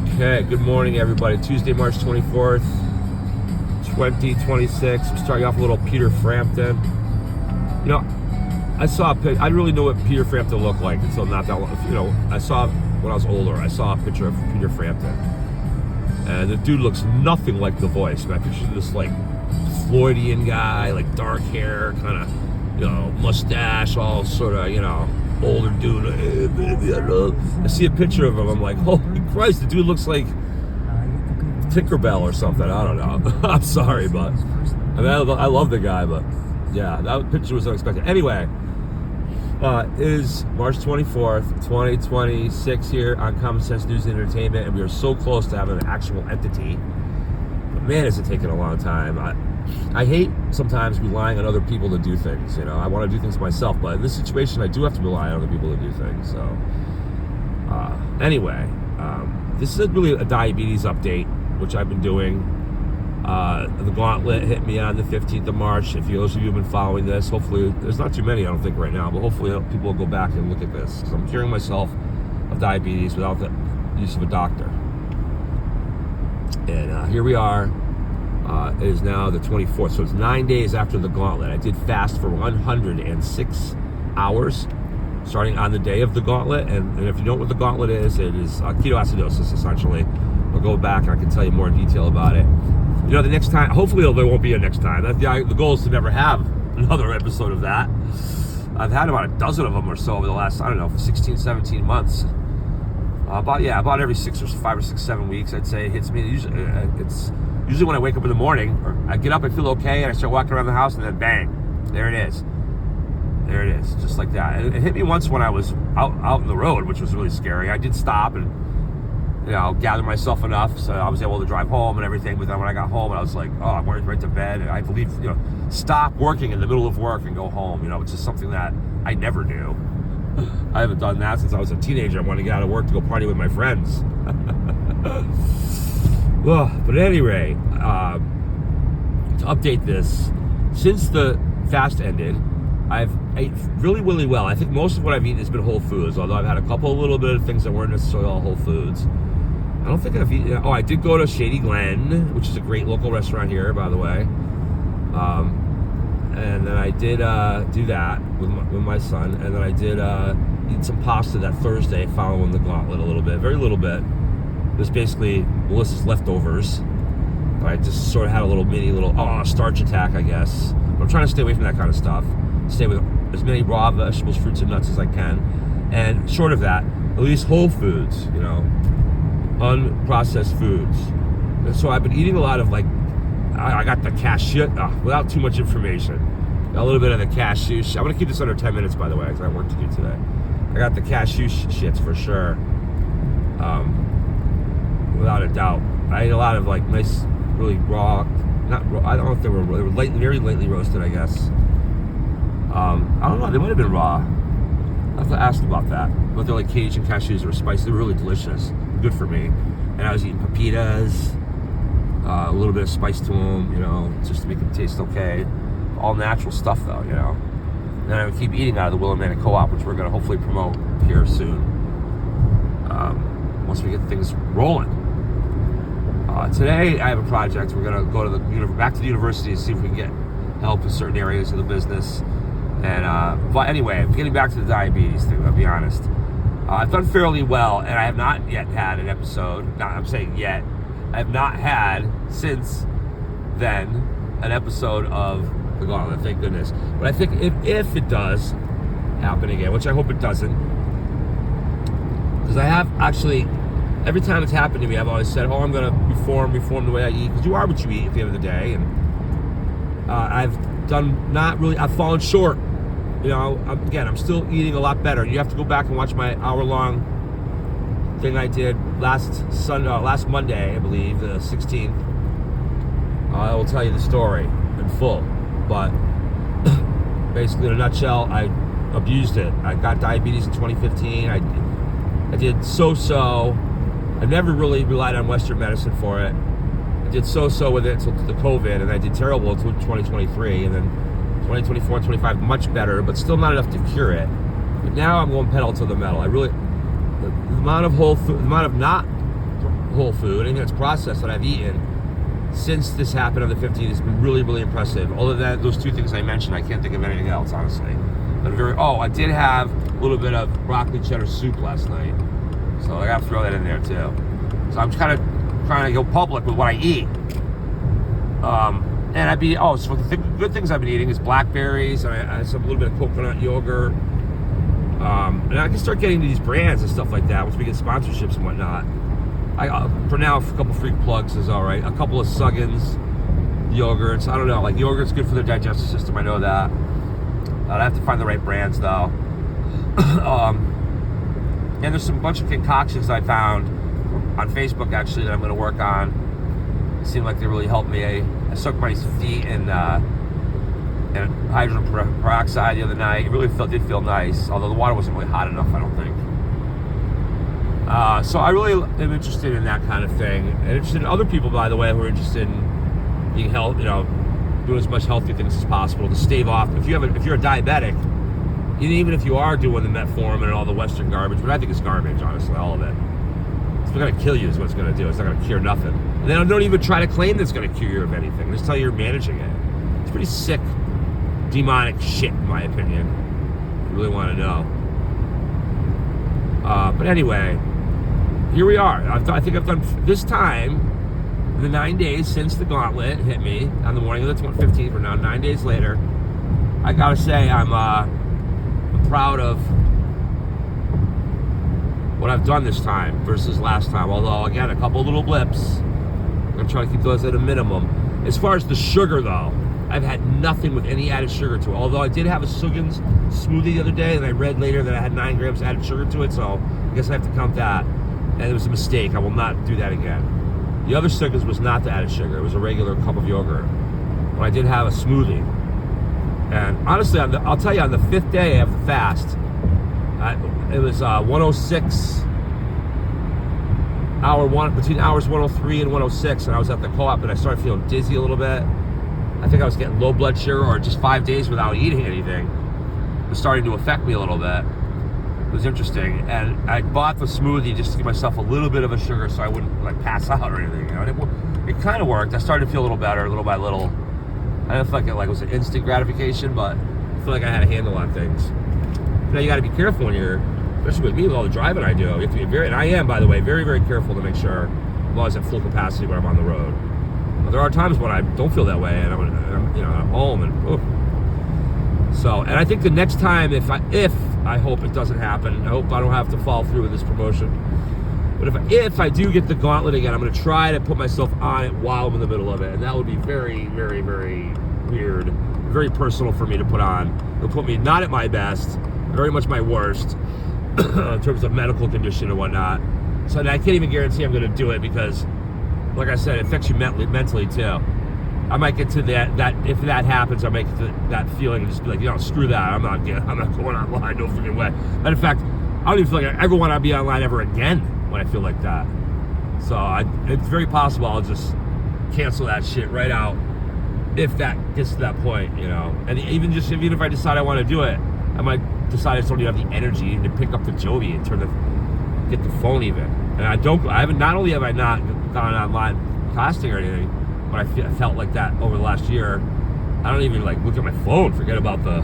Okay, good morning, everybody. Tuesday, March 24th, 2026. I'm starting off a little Peter Frampton. You know, I saw a pic. I didn't really know what Peter Frampton looked like until not that long. You know, I saw when I was older. I saw a picture of Peter Frampton, and the dude looks nothing like the voice. I pictured this like Floydian guy, like dark hair, kind of, you know, mustache, all sort of, you know, older dude. I see a picture of him. I'm like, holy Christ, the dude looks like Tinkerbell or something. I don't know. I'm sorry, but I mean, I love the guy, but yeah, that picture was unexpected. Anyway, it is March 24th, 2026 here on Common Sense News and Entertainment, and we are so close to having an actual entity. But man, is it taking a long time. I hate sometimes relying on other people to do things. You know, I want to do things myself, but in this situation, I do have to rely on other people to do things. So, anyway, this is really a diabetes update, which I've been doing. The gauntlet hit me on the 15th of March. If those of you have been following this, hopefully, there's not too many, I don't think, right now, but hopefully people will go back and look at this, because I'm curing myself of diabetes without the use of a doctor. And here we are. It is now the 24th, so it's 9 days after the gauntlet. I did fast for 106 hours, starting on the day of the gauntlet. And if you know what the gauntlet is, it is ketoacidosis, essentially. I'll go back and I can tell you more in detail about it. You know, the next time, hopefully there won't be a next time. The goal is to never have another episode of that. I've had about a dozen of them or so over the last, I don't know, 16, 17 months. About every 5 or 6, 7 weeks, I'd say it hits me. It's usually when I wake up in the morning, or I get up, I feel okay, and I start walking around the house, and then bang, there it is. There it is, just like that. And it hit me once when I was out on the road, which was really scary. I did stop and, you know, gather myself enough so I was able to drive home and everything. But then when I got home, I was like, oh, I'm right to bed. And I believe, you know, stop working in the middle of work and go home. You know, it's just something that I never do. I haven't done that since I was a teenager. I wanted to get out of work to go party with my friends. Well, but at any rate, to update this, since the fast ended, I've ate really, really well. I think most of what I've eaten has been whole foods, although I've had a little bit of things that weren't necessarily all whole foods. I don't think I've eaten. Oh, I did go to Shady Glen, which is a great local restaurant here, by the way. And then I did do that with my son, and then I did eat some pasta that Thursday following the gauntlet a little bit, very little bit. It was basically Melissa's leftovers. I just sort of had a little starch attack, I guess. But I'm trying to stay away from that kind of stuff. Stay with as many raw vegetables, fruits, and nuts as I can. And short of that, at least whole foods, you know, unprocessed foods. And so I've been eating a lot of, like, I got the cashew, without too much information, a little bit of the cashew. I'm going to keep this under 10 minutes, by the way, because I have work to do today. I got the cashew shits for sure. Without a doubt. I ate a lot of, like, nice, really raw, not raw, I don't know if they were very lightly roasted, I guess. I don't know, they might have been raw. I have to ask about that. But they're like Cajun cashews, they were spicy, they were really delicious. Good for me. And I was eating pepitas, a little bit of spice to them, you know, just to make them taste okay. All natural stuff, though, you know. And then I would keep eating out of the Willimantic Co-op, which we're going to hopefully promote here soon. Once we get things rolling. Today, I have a project. We're going to go to back to the university to see if we can get help in certain areas of the business. And but anyway, getting back to the diabetes thing, I'll be honest. I've done fairly well, and I have not yet had an episode. I'm saying yet. I have not had since then an episode of the Gauntlet. Thank goodness. But I think if it does happen again, which I hope it doesn't, because I have actually. Every time it's happened to me, I've always said, I'm going to reform the way I eat. Because you are what you eat at the end of the day. And I've fallen short. You know, I'm still eating a lot better. You have to go back and watch my hour-long thing I did last Monday, I believe, the 16th. I will tell you the story in full. But basically, in a nutshell, I abused it. I got diabetes in 2015. I did so-so. I never really relied on Western medicine for it. I did so-so with it until the COVID, and I did terrible until 2023, and then 2024 and 25 much better, but still not enough to cure it. But now I'm going pedal to the metal. The amount of whole food, the amount of not whole food, anything that's processed that I've eaten since this happened on the 15th has been really, really impressive. Other than those 2 things I mentioned, I can't think of anything else, honestly. But I did have a little bit of broccoli cheddar soup last night. So I gotta throw that in there too. So I'm kind of trying to go public with what I eat. So the good things I've been eating is blackberries, and I have a little bit of coconut yogurt. And I can start getting to these brands and stuff like that once we get sponsorships and whatnot. For now, a couple free plugs is all right. A couple of Suggins yogurts. I don't know, like yogurt's good for the digestive system. I know that. I have to find the right brands though. And there's some bunch of concoctions I found on Facebook actually that I'm going to work on. It seemed like they really helped me. I soaked my feet in hydrogen peroxide the other night. It really did feel nice, although the water wasn't really hot enough, I don't think. So I really am interested in that kind of thing, and interested in other people, by the way, who are interested in being doing as much healthy things as possible to stave off. If you're a diabetic, even if you are doing the metformin and all the Western garbage, but I think it's garbage, honestly, all of it. It's going to kill you is what it's going to do. It's not going to cure nothing. And then don't even try to claim that it's going to cure you of anything. Just tell you you're managing it. It's pretty sick, demonic shit, in my opinion. If you really want to know. But anyway, here we are. I think I've done this time, the 9 days since the gauntlet hit me on the morning of the 15th. We're now 9 days later. I gotta say, I'm proud of what I've done this time versus last time. Although, again, a couple little blips. I'm trying to keep those at a minimum. As far as the sugar, though, I've had nothing with any added sugar to it. Although I did have a Suggins smoothie the other day, and I read later that I had 9 grams added sugar to it, so I guess I have to count that. And it was a mistake. I will not do that again. The other Suggins was not the added sugar. It was a regular cup of yogurt. But I did have a smoothie. And honestly, I'll tell you, on the 5th day of the fast, it was 106, between hours 103 and 106, and I was at the co-op, and I started feeling dizzy a little bit. I think I was getting low blood sugar, or just 5 days without eating anything. It was starting to affect me a little bit. It was interesting, and I bought the smoothie just to give myself a little bit of a sugar so I wouldn't pass out or anything. And it kind of worked. I started to feel a little better, little by little. I don't feel like it was an instant gratification, but I feel like I had a handle on things. Now you got to be careful when you're, especially with me, with all the driving I do. You have to be and I am, by the way, very, very careful to make sure I'm always at full capacity when I'm on the road. But there are times when I don't feel that way, and I'm home, and So, and I think the next time, if I hope it doesn't happen, I hope I don't have to fall through with this promotion. But if I do get the gauntlet again, I'm going to try to put myself on it while I'm in the middle of it, and that would be very, very, very weird, very personal for me to put on. It'll put me not at my best, very much my worst in terms of medical condition and whatnot. So I can't even guarantee I'm going to do it because, like I said, it affects you mentally too. I might get to that if that happens, I might get to that feeling and just be like, screw that. I'm not going online, no freaking way. And in fact, I don't even feel like I ever want to be online ever again when I feel like that. So it's very possible I'll just cancel that shit right out if that gets to that point, And even if I decide I want to do it, I might decide I just don't even have the energy to pick up the Joby and get the phone even. And not only have I not gone online casting or anything, but I felt like that over the last year. I don't even look at my phone. Forget about going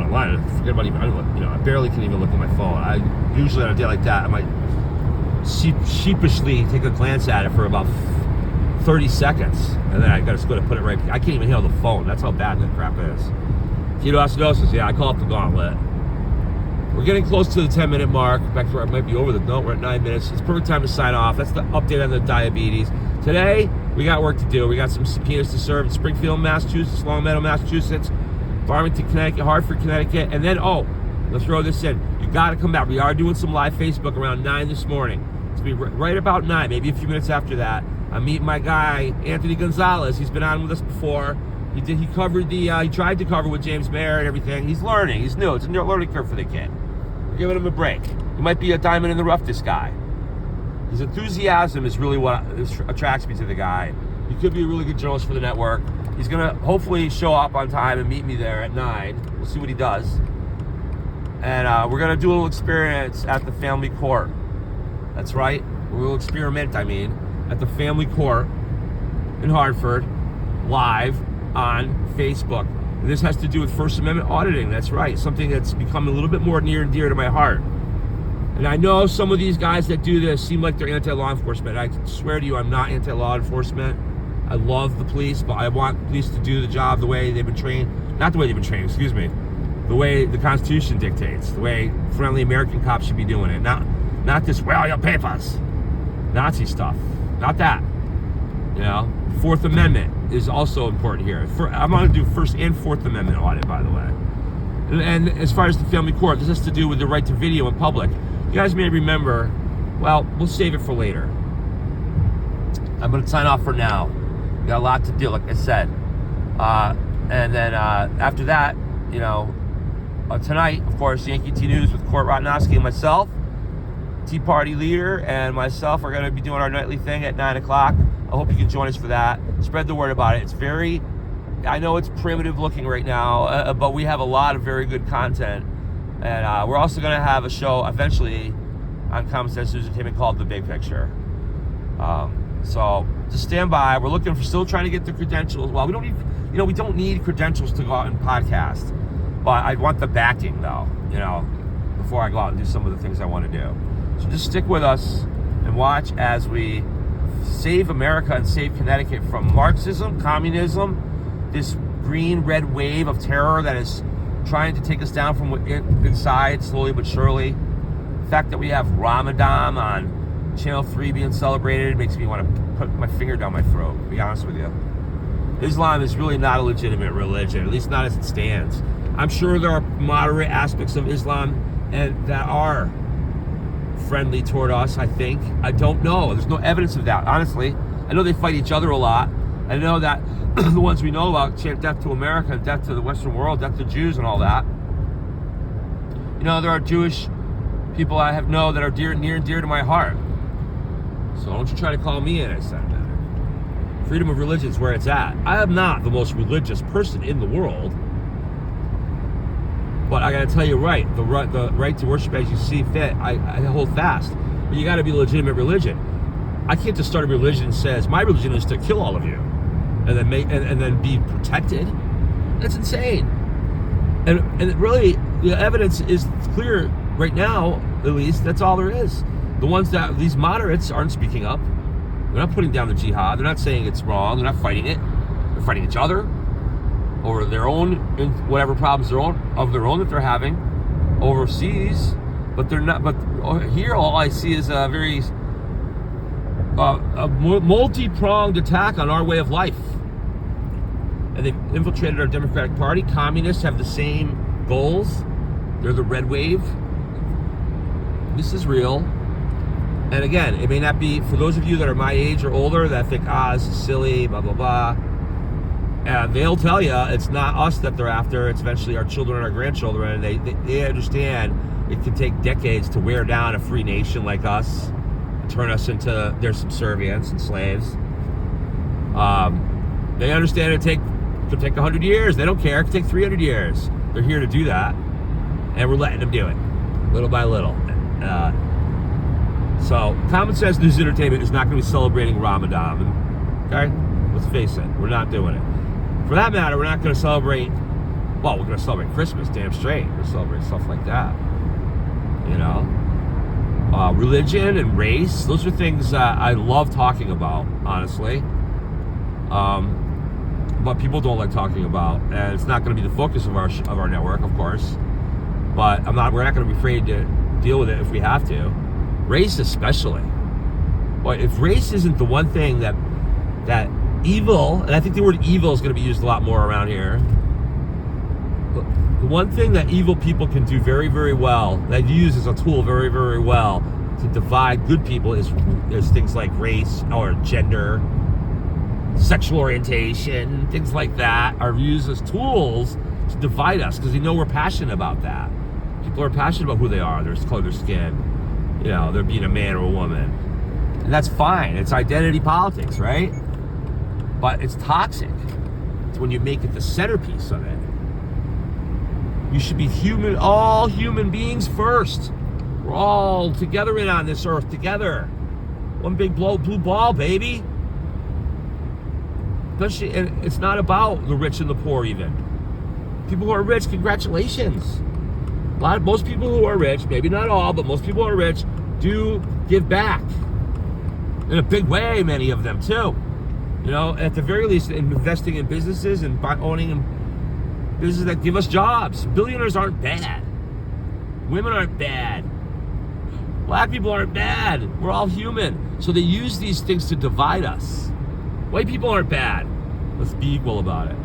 online. Forget about I barely can even look at my phone. I usually on a day like that, I might sheepishly take a glance at it for about 30 seconds, and then I just go to put it right. I can't even handle the phone. That's how bad that crap is. Ketoacidosis. Yeah, I call it the gauntlet. We're getting close to the 10-minute mark. In fact, I might be over we're at 9 minutes. It's perfect time to sign off. That's the update on the diabetes. Today, we got work to do. We got some subpoenas to serve in Springfield, Massachusetts, Longmeadow, Massachusetts, Farmington, Connecticut, Hartford, Connecticut, and then, let's throw this in. You got to come back. We are doing some live Facebook around 9 this morning. It's going to be right about 9, maybe a few minutes after that. I'm meeting my guy, Anthony Gonzalez. He's been on with us before. He tried to cover with James Mayer and everything. He's learning. He's new. It's a new learning curve for the kid. We're giving him a break. He might be a diamond in the rough, this guy. His enthusiasm is really what attracts me to the guy. He could be a really good journalist for the network. He's going to hopefully show up on time and meet me there at 9. We'll see what he does. And we're going to do a little experience at the family court. That's right. We'll experiment, at the family court in Hartford, live on Facebook. And this has to do with First Amendment auditing. That's right. Something that's become a little bit more near and dear to my heart. And I know some of these guys that do this seem like they're anti-law enforcement. I swear to you, I'm not anti-law enforcement. I love the police, but I want police to do the job the way they've been trained. Not the way they've been trained, excuse me. The way the Constitution dictates. The way friendly American cops should be doing it. Not this, well, your papers. Nazi stuff. Not that. Fourth Amendment is also important here. I'm going to do First and Fourth Amendment audit, by the way. And as far as the family court, this has to do with the right to video in public. You guys may remember, well, we'll save it for later. I'm going to sign off for now. We got a lot to do, like I said. And then after that, tonight, of course, Yankee T News with Court Rotnowski and myself, Tea Party leader, and myself are going to be doing our nightly thing at 9 o'clock. I hope you can join us for that. Spread the word about it. I know it's primitive looking right now, but we have a lot of very good content. And we're also going to have a show eventually on Common Sense News Entertainment called The Big Picture. So just stand by. We're still trying to get the credentials. Well, we don't need credentials to go out and podcast. But I want the backing, though, before I go out and do some of the things I want to do. So just stick with us and watch as we save America and save Connecticut from Marxism, communism, this green-red wave of terror that is trying to take us down from inside slowly but surely. The fact that we have Ramadan on Channel 3 being celebrated makes me want to put my finger down my throat, to be honest with you. Islam is really not a legitimate religion, at least not as it stands. I'm sure there are moderate aspects of Islam and that are friendly toward us, I think. I don't know. There's no evidence of that, honestly. I know they fight each other a lot. I know that the ones we know about chant death to America and death to the Western world, death to Jews and all that. There are Jewish people I know that are near and dear to my heart. So don't you try to call me an anti-Semitic. Freedom of religion is where it's at. I am not the most religious person in the world. But I got to tell you, the right to worship as you see fit, I hold fast. But you got to be a legitimate religion. I can't just start a religion that says my religion is to kill all of you, and then and then be protected. That's insane. And really, the evidence is clear right now. At least that's all there is. The ones that these moderates aren't speaking up. They're not putting down the jihad. They're not saying it's wrong. They're not fighting it. They're fighting each other over their own, whatever problems of their own that they're having overseas, but they're not. But here, all I see is a very multi-pronged attack on our way of life, and they've infiltrated our Democratic Party. Communists have the same goals. They're the red wave. This is real, and again, it may not be for those of you that are my age or older that think, this is silly, blah blah blah. They'll tell you it's not us that they're after. It's eventually our children and our grandchildren. They understand it can take decades to wear down a free nation like us, and turn us into their subservients and slaves. They understand it could take 100 years. They don't care. It could take 300 years. They're here to do that, and we're letting them do it, little by little. So, Common Sense News Entertainment is not going to be celebrating Ramadan. Okay? Let's face it. We're not doing it. For that matter, we're not going to celebrate, we're going to celebrate Christmas, damn straight. We're going to celebrate stuff like that. Religion and race, those are things I love talking about, honestly. But people don't like talking about, and it's not going to be the focus of our network, of course. But we're not going to be afraid to deal with it if we have to. Race especially. But if race isn't the one thing that evil, and I think the word evil is going to be used a lot more around here. But the one thing that evil people can do very, very well, that use as a tool very, very well to divide good people is things like race or gender, sexual orientation, things like that are used as tools to divide us because they know we're passionate about that. People are passionate about who they are, their color, their skin, they're being a man or a woman. And that's fine. It's identity politics, right? But it's toxic. It's when you make it the centerpiece of it. You should be all human beings first. We're We're all together in on this earth, together. One big blue ball, baby. Especially, and it's not about the rich and the poor even. People who are rich, congratulations. Most people who are rich, maybe not all, but most people who are rich do give back. In a big way, many of them too. You know, at the very least, investing in businesses and owning businesses that give us jobs. Billionaires aren't bad. Women aren't bad. Black people aren't bad. We're all human. So they use these things to divide us. White people aren't bad. Let's be equal about it.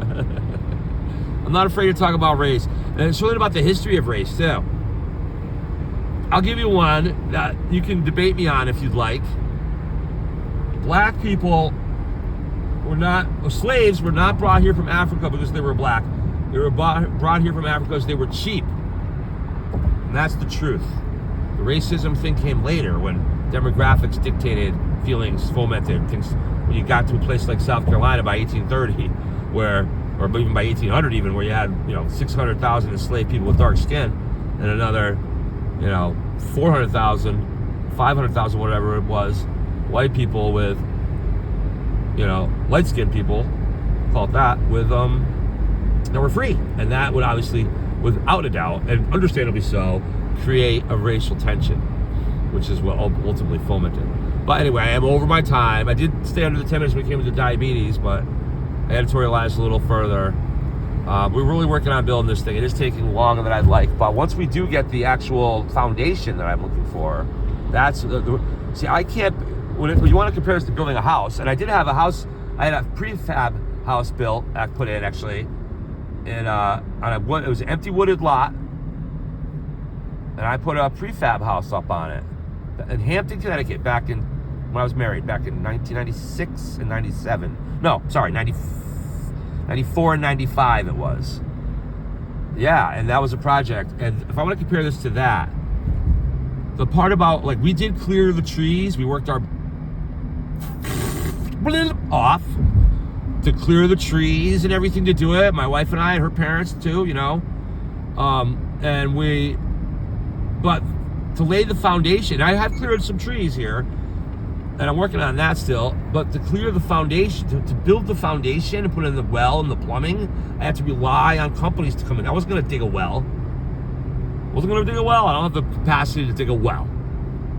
I'm not afraid to talk about race. And it's really about the history of race, too. I'll give you one that you can debate me on if you'd like. Black people slaves were not brought here from Africa because they were black. They were brought here from Africa because they were cheap. And that's the truth. The racism thing came later when demographics dictated feelings, fomented things. When you got to a place like South Carolina by 1830, or even by 1800 even, where you had 600,000 enslaved people with dark skin, and another 400,000, 500,000, whatever it was, white people with light-skinned people, call it that, with that were free, and that would obviously, without a doubt, and understandably so, create a racial tension, which is what ultimately fomented. But anyway, I am over my time. I did stay under the 10 minutes when it came to diabetes, but I editorialized a little further. We're really working on building this thing. It is taking longer than I'd like, but once we do get the actual foundation that I'm looking for, that's see, I can't. When you want to compare this to building a house, and I did have a house. I had a prefab house built. I put in actually, and it was an empty wooded lot, and I put a prefab house up on it in Hampton, Connecticut, back in when I was married, back in 1996 and 97. No, sorry, 94 and 95 it was. Yeah, and that was a project. And if I want to compare this to that, the part about, we did clear the trees. We worked our off to clear the trees and everything to do it. My wife and I, and her parents too, but to lay the foundation, I have cleared some trees here, and I'm working on that still, but to clear the foundation, to build the foundation and put in the well and the plumbing, I had to rely on companies to come in. I wasn't going to dig a well. I don't have the capacity to dig a well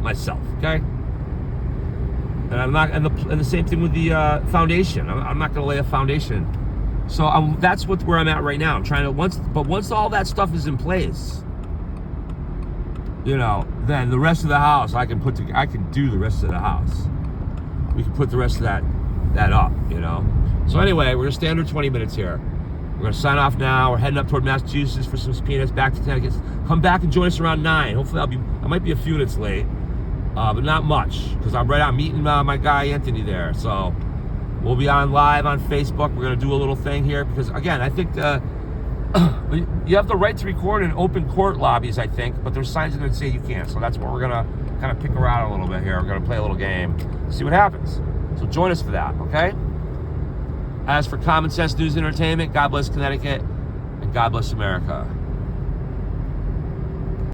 myself, okay? And I'm not, and the same thing with the foundation. I'm not going to lay a foundation. So that's where I'm at right now. I'm trying to, once all that stuff is in place, then the rest of the house, I can do the rest of the house. We can put the rest of that up, So anyway, we're gonna stay under 20 minutes here. We're gonna sign off now. We're heading up toward Massachusetts for some subpoenas, back to Connecticut. Come back and join us around 9. Hopefully I might be a few minutes late, but not much, because I'm meeting my guy Anthony there. So we'll be on live on Facebook. We're gonna do a little thing here, because again, I think you have the right to record in open court lobbies, I think, but there's signs that say you can't. So that's what we're gonna kind of pick around a little bit here. We're gonna play a little game, see what happens. So join us for that, okay? As for Common Sense News and Entertainment, God bless Connecticut and God bless America.